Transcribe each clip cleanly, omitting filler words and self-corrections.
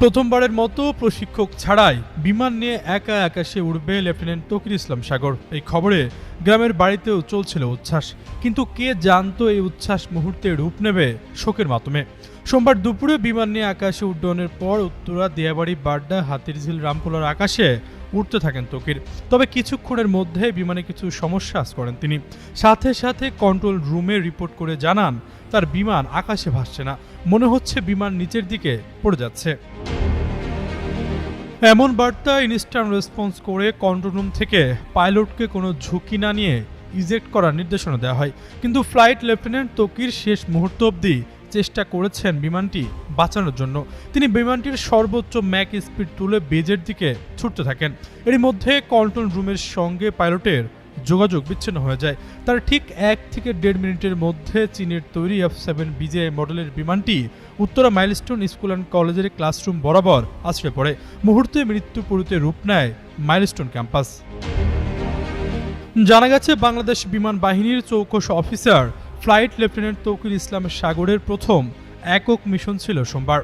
প্রথমবারের মতো প্রশিক্ষক ছাড়াই বিমান নিয়ে একা আকাশে উড়বে লেফটেন্যান্ট তৌকির ইসলাম সাগর। এই খবরে গ্রামের বাড়িতেও চলছিল উচ্ছ্বাস, কিন্তু কে জানতো এই উচ্ছ্বাস মুহূর্তে রূপ নেবে শোকের মাধ্যমে। সোমবার দুপুরে বিমান নিয়ে আকাশে উড্ডয়নের পর উত্তরা, দিয়াবাড়ি, বাড্ডা, হাতিরঝিল, রামপুলার আকাশে উঠতে থাকেন তৌকির। তবে কিছুক্ষণের মধ্যে বিমানে কিছু সমস্যা আজ করেন তিনি। সাথে সাথে কন্ট্রোল রুমে রিপোর্ট করে জানান তার বিমান আকাশে ভাসছে না, মনে হচ্ছে বিমান নিচের দিকে পড়ে যাচ্ছে। এমন বার্তা ইনস্ট্যান্ট রেসপন্স করে কন্ট্রোল রুম থেকে পাইলটকে কোনো ঝুঁকি না নিয়ে ইজেক্ট করার নির্দেশনা দেওয়া হয়। কিন্তু ফ্লাইট লেফটেন্যান্ট তৌকির শেষ মুহূর্ত অবধি চেষ্টা করেছেন বিমানটি বাঁচানোর জন্য। তিনি বিমানটির সর্বোচ্চ ম্যাক স্পিড তুলে বেজের দিকে ছুটতে থাকেন। এরই মধ্যে কন্ট্রোল রুমের সঙ্গে পাইলটের যোগাযোগ বিচ্ছিন্ন হয়ে যায়। তার ঠিক 1 থেকে 1.5 মিনিটের মধ্যে চীনের তৈরি F-7 বিজে মডেলের বিমানটি উত্তরা মাইলস্টোন স্কুল অ্যান্ড কলেজের ক্লাসরুম বরাবর আছড়ে পড়ে। মুহূর্তে মৃত্যুপুরীতে রূপ নেয় মাইলস্টোন ক্যাম্পাস। জানা গেছে, বাংলাদেশ বিমান বাহিনীর চৌকস অফিসার ফ্লাইট লেফটেন্যান্ট তৌকির ইসলাম সাগরের প্রথম একক মিশন ছিল সোমবার।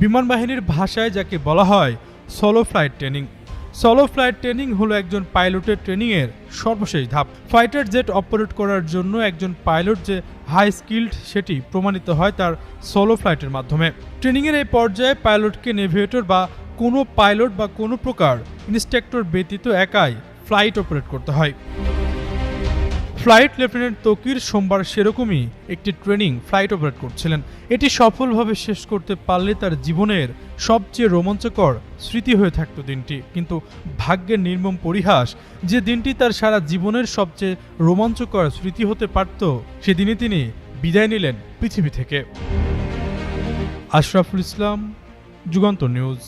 বিমান বাহিনীর ভাষায় যাকে বলা হয় solo flight training. Solo flight training হলো একজন পাইলটের ট্রেনিংয়ের সর্বশেষ ধাপ। ফাইটার জেট অপারেট করার জন্য একজন পাইলট যে হাই স্কিল্ড সেটি প্রমাণিত হয় তার সোলো ফ্লাইটের মাধ্যমে। ট্রেনিংয়ের এই পর্যায়ে পাইলটকে নেভিগেটর বা কোনো পাইলট বা কোনো প্রকার ইনস্ট্রাক্টর ব্যতীত একাই ফ্লাইট অপারেট করতে হয়। ফ্লাইট লেফটেন্যান্ট তৌকির সোমবার সেরকমই একটি ট্রেনিং ফ্লাইট অপারেট করছিলেন। এটি সফলভাবে শেষ করতে পারলে তার জীবনের সবচেয়ে রোমাঞ্চকর স্মৃতি হয়ে থাকতো দিনটি। কিন্তু ভাগ্যের নির্মম পরিহাস, যে দিনটি তার সারা জীবনের সবচেয়ে রোমাঞ্চকর স্মৃতি হতে পারত, সেদিনে তিনি বিদায় নিলেন পৃথিবী থেকে। আশরাফুল ইসলাম, যুগান্তর নিউজ।